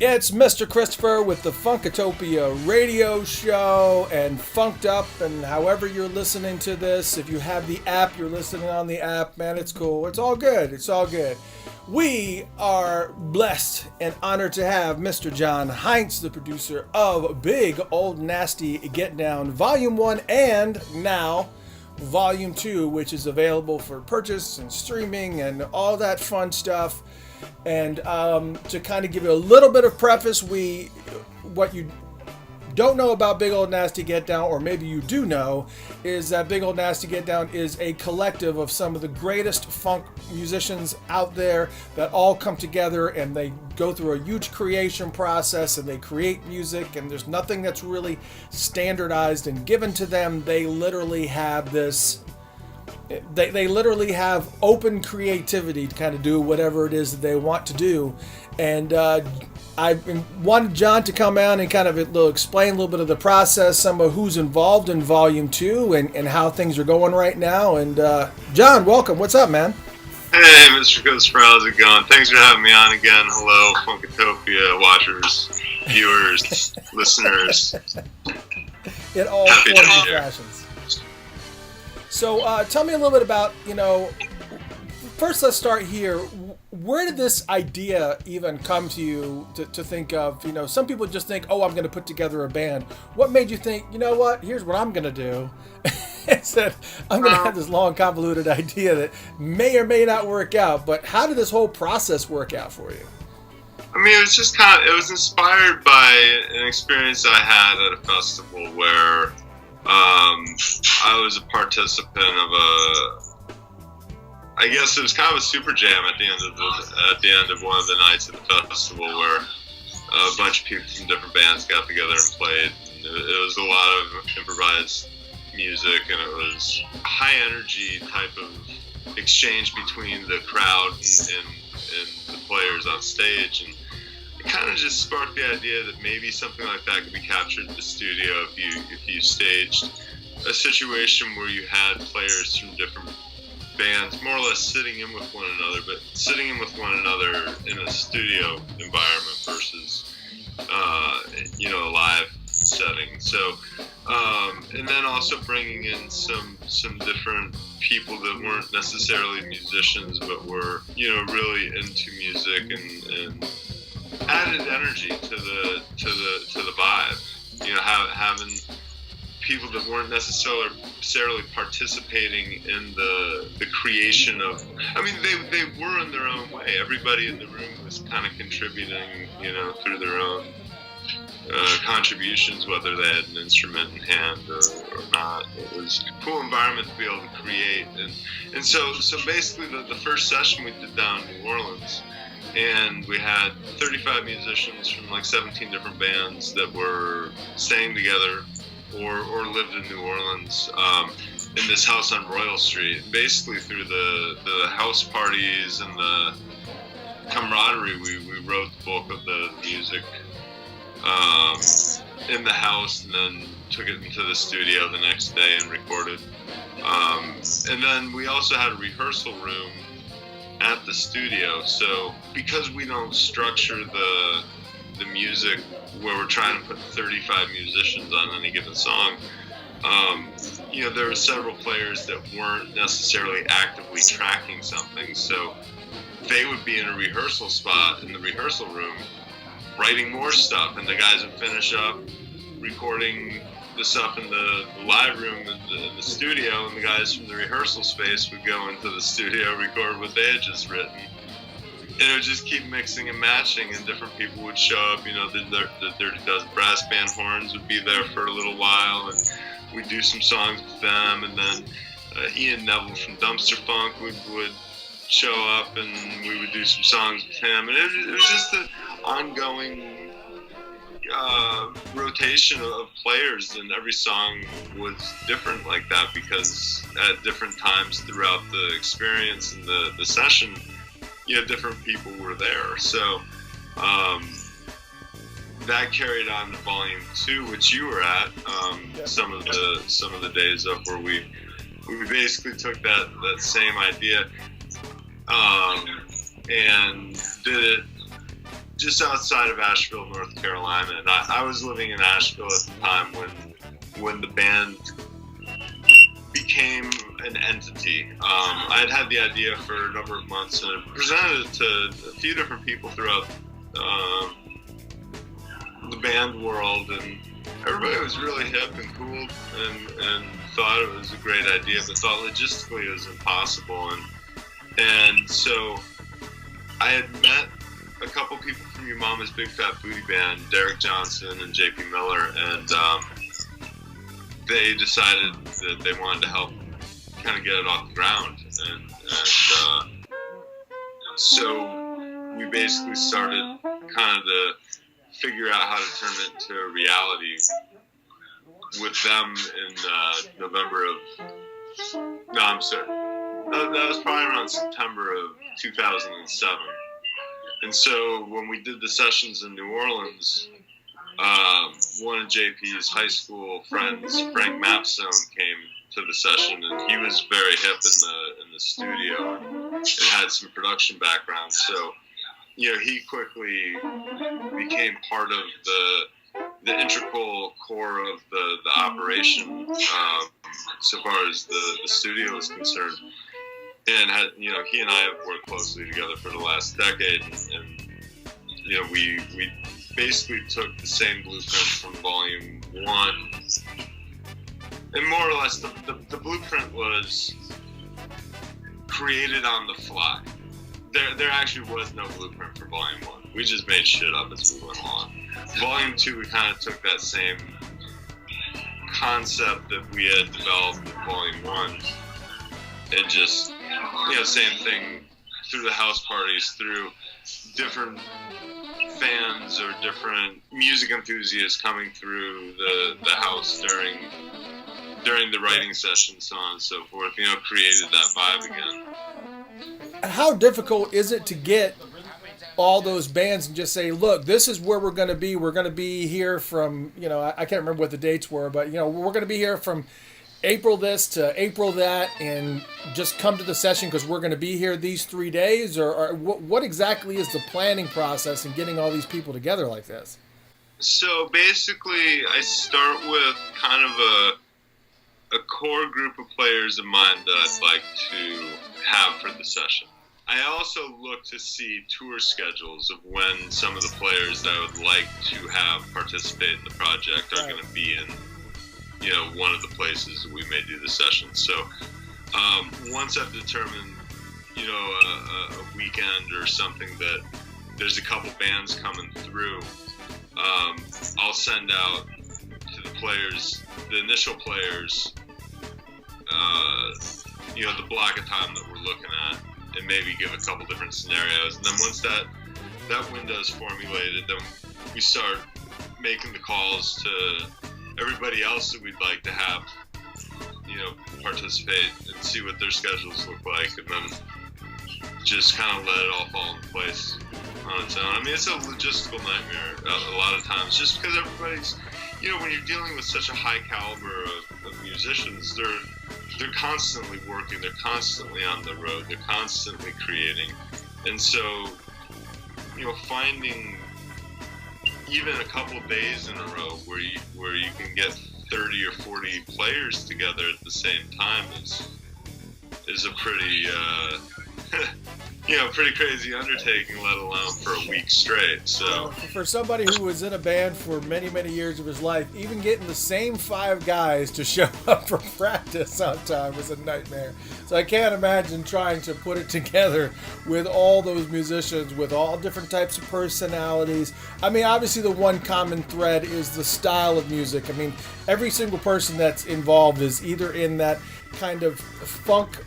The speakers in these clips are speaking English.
It's Mr. Christopher with the Funkatopia radio show and Funked Up, and however you're listening to this, if you have the app, you're listening on the app, man, it's cool. It's all good. It's all good. We are blessed and honored to have Mr. John Heintz, the producer of Big Old Nasty Getdown Volume 1 and now Volume 2, which is available for purchase and streaming and all that fun stuff. And to kind of give you a little bit of preface, what you don't know about Big Old Nasty Get Down, or maybe you do know, is that Big Old Nasty Get Down is a collective of some of the greatest funk musicians out there that all come together and they go through a huge creation process and they create music, and there's nothing that's really standardized and given to them. They literally have this... They literally have open creativity to kind of do whatever it is that they want to do. And I wanted John to come out and kind of explain a little bit of the process, some of who's involved in Volume 2 and how things are going right now. And John, welcome. What's up, man? Hey, Mr. Christopher, how's it going? Thanks for having me on again. Hello, Funkatopia watchers, viewers, listeners. In all forms and fashions. So tell me a little bit about, first let's start here. Where did this idea even come to you to think of, some people just think, oh, I'm going to put together a band. What made you think, you know what, here's what I'm going to do? Instead, I'm going to have this long, convoluted idea that may or may not work out. But how did this whole process work out for you? I mean, it was just it was inspired by an experience I had at a festival where I was a participant of I guess it was kind of a super jam at the end of one of the nights of the festival, where a bunch of people from different bands got together and played. And it was a lot of improvised music, and it was a high energy type of exchange between the crowd and the players on stage. And it kind of just sparked the idea that maybe something like that could be captured in the studio if you staged a situation where you had players from different bands more or less sitting in with one another, but sitting in with one another in a studio environment versus a live setting. So and then also bringing in some different people that weren't necessarily musicians but were really into music and added energy to the vibe. Having people that weren't necessarily participating in the creation of. I mean, they were in their own way. Everybody in the room was kind of contributing, through their own contributions, whether they had an instrument in hand or not. It was a cool environment to be able to create, and so basically the first session we did down in New Orleans. And we had 35 musicians from like 17 different bands that were staying together or lived in New Orleans in this house on Royal Street. Basically through the house parties and the camaraderie, we wrote the bulk of the music in the house, and then took it into the studio the next day and recorded. And then we also had a rehearsal room at the studio. So because we don't structure the music where we're trying to put 35 musicians on any given song, there were several players that weren't necessarily actively tracking something. So they would be in a rehearsal spot in the rehearsal room writing more stuff, and the guys would finish up recording the stuff in the live room in the studio, and the guys from the rehearsal space would go into the studio, record what they had just written. And it would just keep mixing and matching, and different people would show up. The Dirty Dozen Brass Band horns would be there for a little while, and we'd do some songs with them. And then Ian Neville from Dumpster Funk would show up, and we would do some songs with him. And it was just an ongoing rotation of players, and every song was different like that, because at different times throughout the experience and the session, different people were there. So that carried on to Volume 2, which you were at some of the days of, where we basically took that same idea and did it just outside of Asheville, North Carolina. And I was living in Asheville at the time when the band became an entity. I had the idea for a number of months and presented it to a few different people throughout the band world, and everybody was really hip and cool and thought it was a great idea, but thought logistically it was impossible. And so I had met a couple people from Your Mama's Big Fat Booty Band, Derek Johnson and JP Miller, and they decided that they wanted to help kind of get it off the ground. And so we basically started kind of to figure out how to turn it into a reality with them in November of, no, I'm sorry, that was probably around September of 2007. And so when we did the sessions in New Orleans, one of JP's high school friends, Frank Mapstone, came to the session, and he was very hip in the studio and had some production background. So, you know, he quickly became part of the integral core of the operation, so far as the studio is concerned. And had, you know, he and I have worked closely together for the last decade, and you know, we basically took the same blueprint from Volume 1, and more or less the blueprint was created on the fly. There actually was no blueprint for Volume 1. We just made shit up as we went along. Volume 2, we kind of took that same concept that we had developed in Volume 1 and just, you know, same thing through the house parties, through different fans or different music enthusiasts coming through the house during the writing session, so on and so forth, you know, created that vibe again. How difficult is it to get all those bands and just say, look, this is where we're going to be. We're going to be here from, you know, I can't remember what the dates were, but, you know, we're going to be here from April this to April that, and just come to the session because we're going to be here these 3 days? Or what exactly is the planning process in getting all these people together like this? So basically, I start with kind of a core group of players in mind that I'd like to have for the session. I also look to see tour schedules of when some of the players that I would like to have participate in the project are going to be in, you know, one of the places that we may do the session. So once I've determined, you know, a weekend or something that there's a couple bands coming through, I'll send out to the players, the initial players, you know, the block of time that we're looking at, and maybe give a couple different scenarios. And then once that window is formulated, then we start making the calls to everybody else that we'd like to have, you know, participate and see what their schedules look like, and then just kind of let it all fall into place on its own. I mean, it's a logistical nightmare a lot of times, just because everybody's, you know, when you're dealing with such a high caliber of musicians, they're constantly working, they're constantly on the road, they're constantly creating. And so, you know, finding even a couple of days in a row where you can get 30 or 40 players together at the same time is a pretty you know, pretty crazy undertaking, let alone for a week straight. So for somebody who was in a band for many, many years of his life, even getting the same 5 guys to show up for practice on time was a nightmare. So I can't imagine trying to put it together with all those musicians, with all different types of personalities. I mean, obviously the one common thread is the style of music. I mean, every single person that's involved is either in that kind of funk,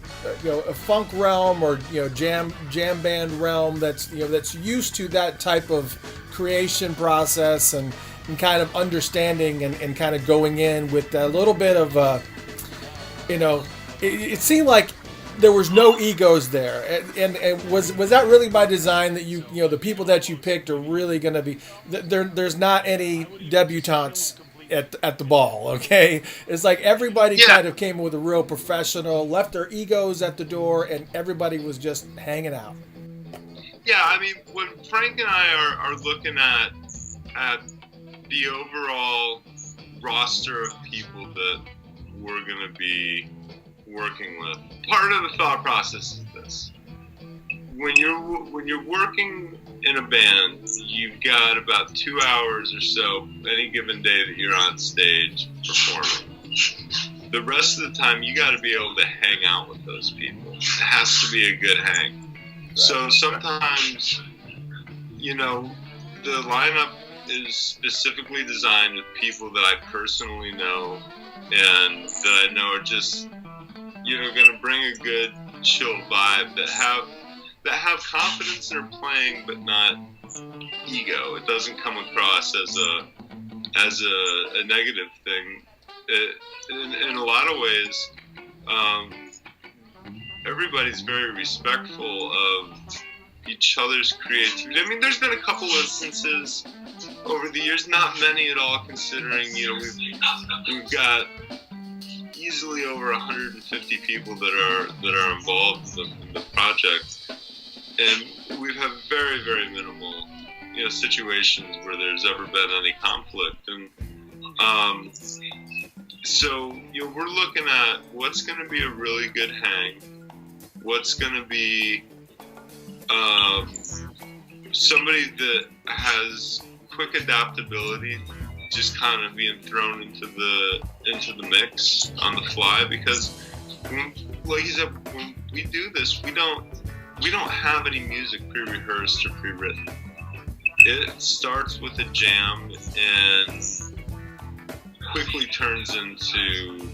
you know, a funk realm, or, you know, jam band realm that's, you know, that's used to that type of creation process and kind of understanding and kind of going in with a little bit of you know, it seemed like there was no egos there, and was that really by design, that you know, the people that you picked are really going to be there's not any debutantes at the ball, okay? It's like everybody kind of came with a real professional, left their egos at the door, and everybody was just hanging out. Yeah, I mean, when Frank and I are looking at the overall roster of people that we're going to be working with, part of the thought process is this: when you're working in a band, you've got about 2 hours or so any given day that you're on stage performing. The rest of the time, you got to be able to hang out with those people. It has to be a good hang. Right. So sometimes, you know, the lineup is specifically designed with people that I personally know and that I know are just, you know, going to bring a good, chill vibe, that have confidence in their playing, but not ego. It doesn't come across as a negative thing. In a lot of ways, everybody's very respectful of each other's creativity. I mean, there's been a couple instances over the years, not many at all, considering, you know, we've got easily over 150 people that are involved in the project, and we've had very, very minimal, you know, situations where there's ever been any conflict. And so, you know, we're looking at what's going to be a really good hang, what's going to be somebody that has quick adaptability, just kind of being thrown into the mix on the fly, because like you said, when we do this, we don't have any music pre-rehearsed or pre-written. It starts with a jam and quickly turns into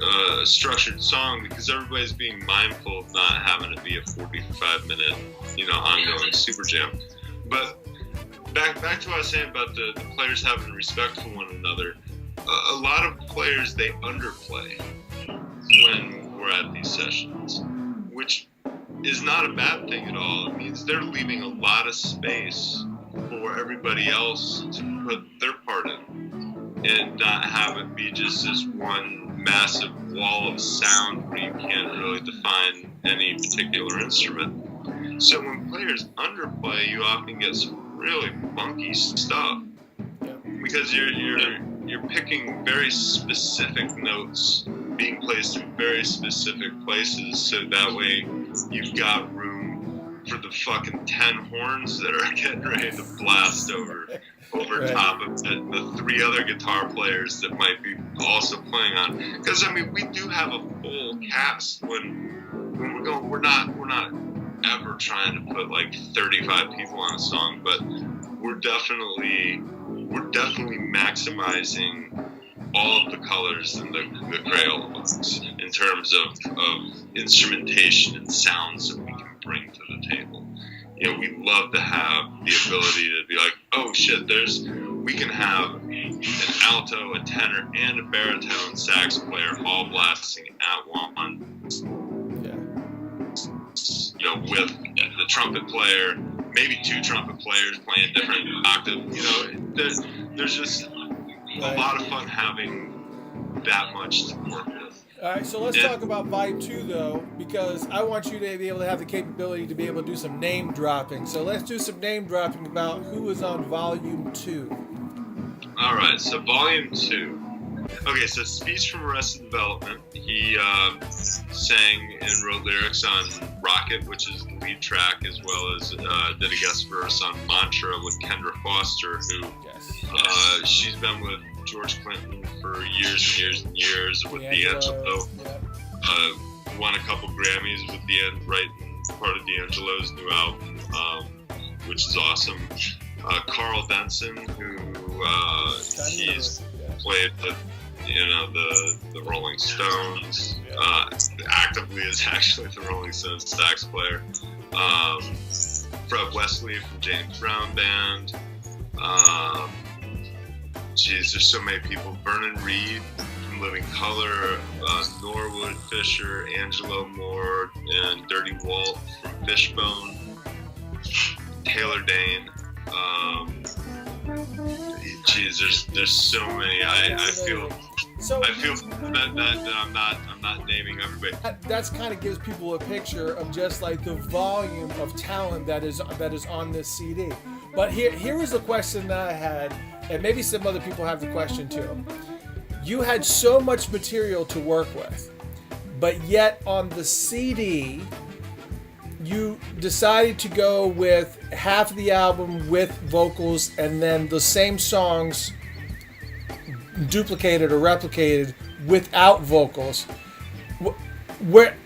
a structured song, because everybody's being mindful of not having it be a 45-minute, you know, ongoing super jam. But back to what I was saying about the players having respect for one another. A lot of players, they underplay when we're at these sessions, which is not a bad thing at all. It means they're leaving a lot of space for everybody else to put their part in, and not have it be just this one massive wall of sound where you can't really define any particular instrument. So when players underplay, you often get some really funky stuff, because you're picking very specific notes being placed in very specific places, so that way you've got room for the fucking 10 horns that are getting ready to blast over right. Top of the 3 other guitar players that might be also playing on. Because I mean, we do have a full cast when we're going. We're not ever trying to put like 35 people on a song, but we're definitely maximizing all of the colors in the Crayola box in terms of instrumentation and sounds that we can bring to the table. You know, we love to have the ability to be like, oh shit, we can have an alto, a tenor, and a baritone sax player all blasting at once. Yeah. You know, with the trumpet player, maybe 2 trumpet players playing different octaves. You know, there's just a lot of fun having that much to work with. All right, so let's talk about Volume 2, though, because I want you to be able to have the capability to be able to do some name dropping. So let's do some name dropping about who was on Volume 2. All right, so Volume 2. Okay, so Speech from Arrested Development. He sang and wrote lyrics on Rocket, which is the lead track, as well as did a guest verse on Mantra with Kendra Foster, who she's been with George Clinton for years and years and years with D'Angelo. Won a couple Grammys with writing part of D'Angelo's new album, which is awesome. Carl Denson, who he's played with, you know, the Rolling Stones, actively is actually the Rolling Stones sax player. Fred Wesley from James Brown Band. There's so many people. Vernon Reid from Living Colour, Norwood Fisher, Angelo Moore, and Dirty Walt from Fishbone. Taylor Dane. There's so many. I feel So I feel that I'm not naming everybody. That's kind of gives people a picture of just like the volume of talent that is on this CD. But here was the question that I had, and maybe some other people have the question too. You had so much material to work with, but yet on the CD, you decided to go with half of the album with vocals and then the same songs duplicated or replicated without vocals.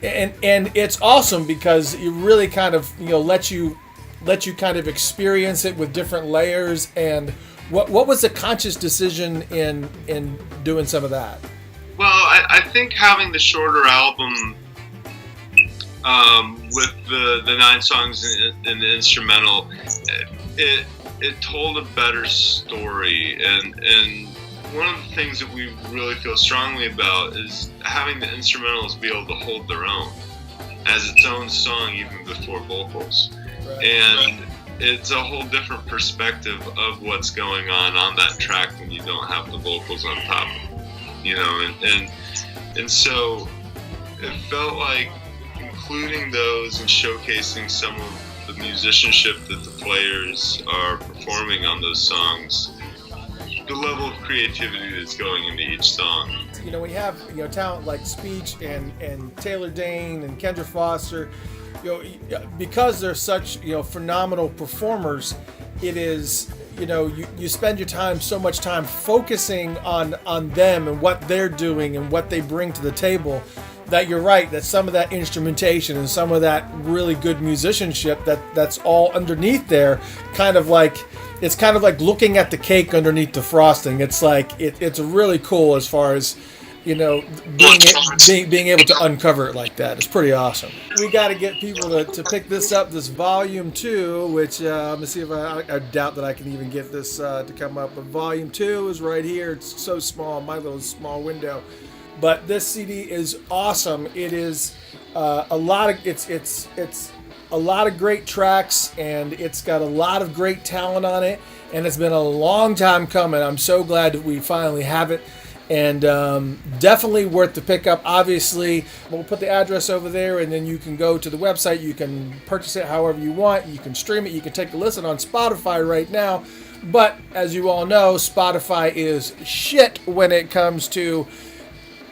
And it's awesome because it really kind of let you kind of experience it with different layers. And what was the conscious decision in doing some of that? Well, I think having the shorter album with the 9 songs in the instrumental, it told a better story. And one of the things that we really feel strongly about is having the instrumentals be able to hold their own as its own song even before vocals. Right. And it's a whole different perspective of what's going on that track when you don't have the vocals on top of it, and so it felt like including those and showcasing some of the musicianship that the players are performing on those songs, the level of creativity that's going into each song. When you have talent like Speech and Taylor Dane and Kendra Foster, because they're such phenomenal performers, it is you spend your time so much time focusing on them and what they're doing and what they bring to the table, that you're right, that some of that instrumentation and some of that really good musicianship that's all underneath there, it's kind of like looking at the cake underneath the frosting. It's like it's really cool as far as being able to uncover it like that. It's pretty awesome. We got to get people to pick this up, this volume 2, which let me see if I doubt that I can even get this to come up. But volume 2 is right here. It's so small, my little small window. But this CD is awesome. It is a lot of great tracks, and it's got a lot of great talent on it. And it's been a long time coming. I'm so glad that we finally have it. And definitely worth the pickup. Obviously, we'll put the address over there, and then you can go to the website. You can purchase it however you want. You can stream it. You can take a listen on Spotify right now. But as you all know, Spotify is shit when it comes to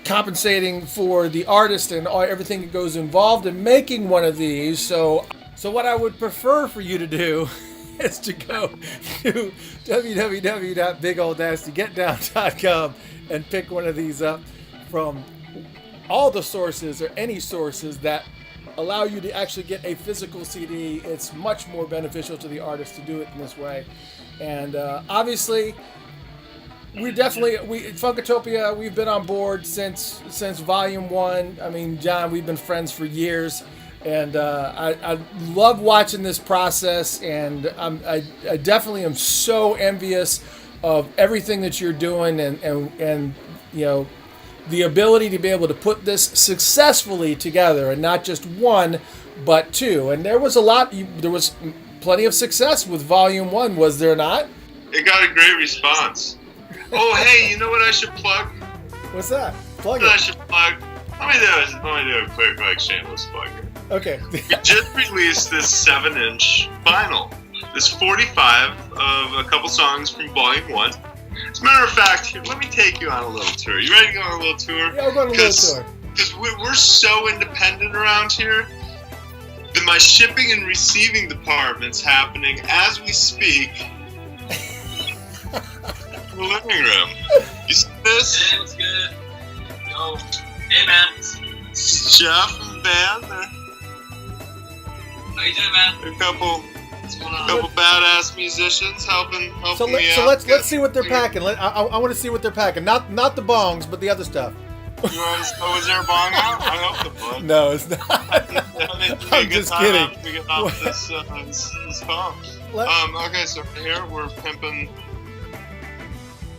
compensating for the artist and everything that goes involved in making one of these. So what I would prefer for you to do is to go to www.bigoldnastygetdown.com and pick one of these up from all the sources or any sources that allow you to actually get a physical CD. It's much more beneficial to the artist to do it in this way. And obviously, Funkatopia, we've been on board since Volume 1. I mean, John, we've been friends for years. And I love watching this process, and I definitely am so envious of everything that you're doing, and the ability to be able to put this successfully together, and not just one, but 2. And there was plenty of success with Volume 1, was there not? It got a great response. Oh, hey, you know what I should plug? What's that? Plug it. it. I should plug. Let me do a quick shameless plug here. Okay. We just released this 7-inch vinyl. This 45 of a couple songs from Volume 1. As a matter of fact, here, let me take you on a little tour. You ready to go on a little tour? Yeah, we'll go on a little tour. Because we're so independent around here that my shipping and receiving department's happening as we speak in the living room. You see this? Hey, what's good? Yo. Hey, man. Jeff and Ben. How you doing, man? A couple badass musicians helping me out. So let's see what they're packing. I want to see what they're packing. Not the bongs, but the other stuff. Was there a bong out? I hope the bong. No, it's not. I'm just kidding. To get off this phone. Okay, so here we're pimping.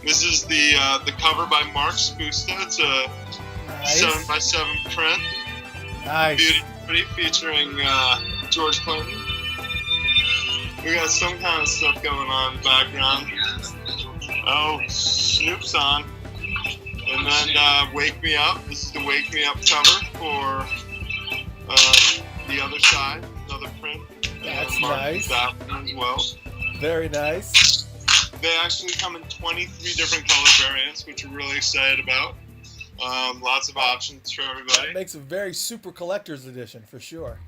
This is the cover by Mark Spusta. It's a 7x7 print. Nice. Beauty featuring George Clinton. We got some kind of stuff going on in the background. Oh, Snoop's on. And then Wake Me Up. This is the Wake Me Up cover for the other side, another print. That's nice. That one as well. Very nice. They actually come in 23 different color variants, which we're really excited about. Lots of options for everybody. That makes a very super collector's edition for sure.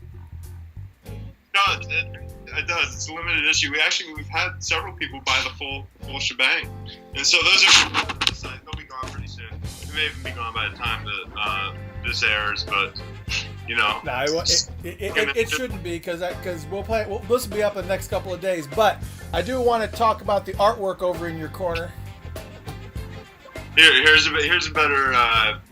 No, it does. It's a limited issue. We've had several people buy the full shebang, and so those are they'll be gone pretty soon. They may even be gone by the time that this airs, but you know. No, it shouldn't be because this will be up in the next couple of days. But I do want to talk about the artwork over in your corner. Here's a better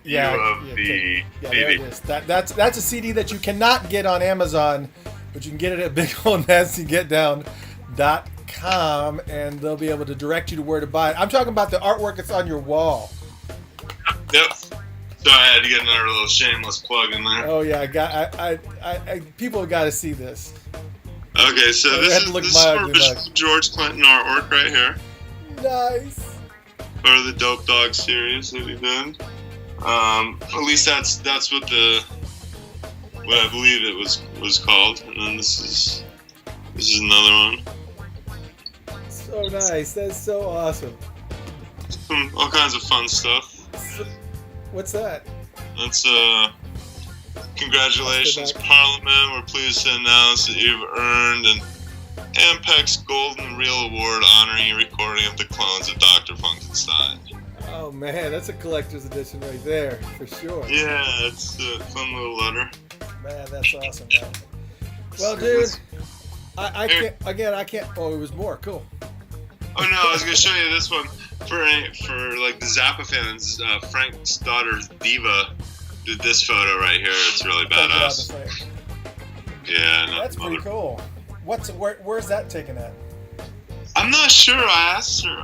view of the there CD. it is. That's a CD that you cannot get on Amazon, but you can get it at bigoldnastygetdown.com, and they'll be able to direct you to where to buy it. I'm talking about the artwork that's on your wall. Yep. So I had to get another little shameless plug in there. Oh yeah, people have got to see this. Okay, so this is for George Clinton artwork right here. Nice. Part of the Dope Dog series that he did. At least that's what I believe it was called. And then this is another one. So nice. That's so awesome. All kinds of fun stuff. What's that? That's congratulations, Parliament. We're pleased to announce that you've earned an Ampex's Golden Reel Award honoring your recording of the clones of Dr. Funkenstein. Oh man, that's a collector's edition right there, for sure. Yeah, it's a fun little letter. Man, that's awesome, man. Well, dude, I can't. Oh, it was more. Cool. Oh no, I was gonna show you this one for like the Zappa fans. Frank's daughter Diva did this photo right here. It's really badass. Yeah, that's pretty cool. Where's that taken at? I'm not sure. I asked her.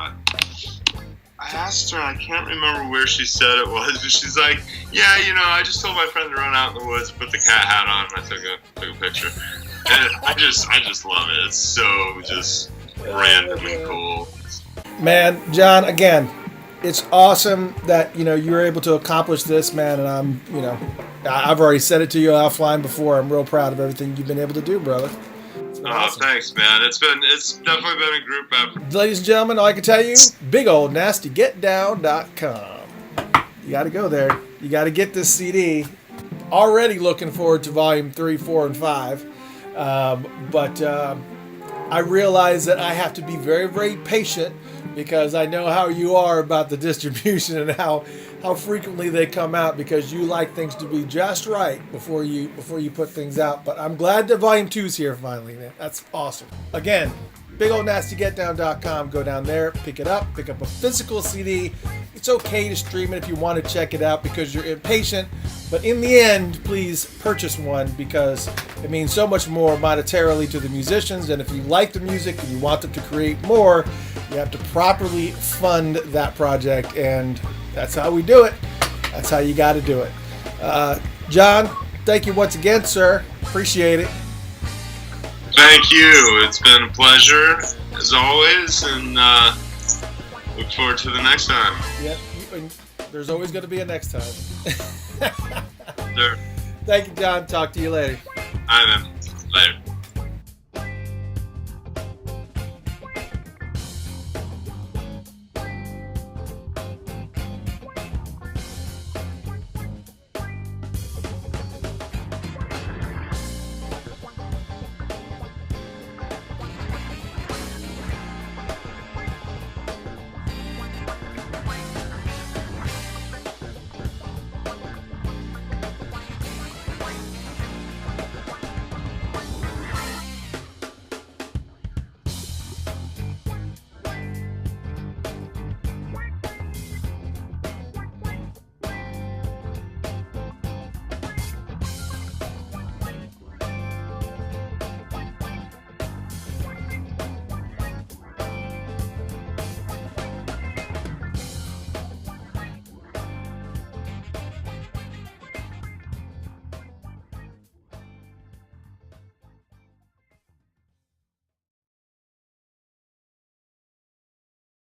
I can't remember where she said it was, but she's like, "Yeah, I just told my friend to run out in the woods and put the cat hat on, and I took a picture." And I just love it. It's so just randomly cool. Man, John, again, it's awesome that you were able to accomplish this, man. And I've already said it to you offline before. I'm real proud of everything you've been able to do, brother. Awesome. Thanks, man. It's definitely been a group effort. Ladies and gentlemen, all I can tell you, bigoldnastygetdown.com. You got to go there. You got to get this CD. Already looking forward to volume 3, 4, and 5. But I realize that I have to be very, very patient because I know how you are about the distribution and how frequently they come out because you like things to be just right before you put things out. But I'm glad that volume 2's here finally, man. That's awesome. Again, bigoldnastygetdown.com. Go down there, pick it up, pick up a physical CD. It's okay to stream it if you want to check it out because you're impatient. But in the end, please purchase one because it means so much more monetarily to the musicians. And if you like the music and you want them to create more, you have to properly fund that project. And that's how we do it. That's how you got to do it. John, thank you once again, sir. Appreciate it. Thank you. It's been a pleasure, as always, and look forward to the next time. Yeah, there's always going to be a next time. Sure. Thank you, John. Talk to you later. All right, man. Later.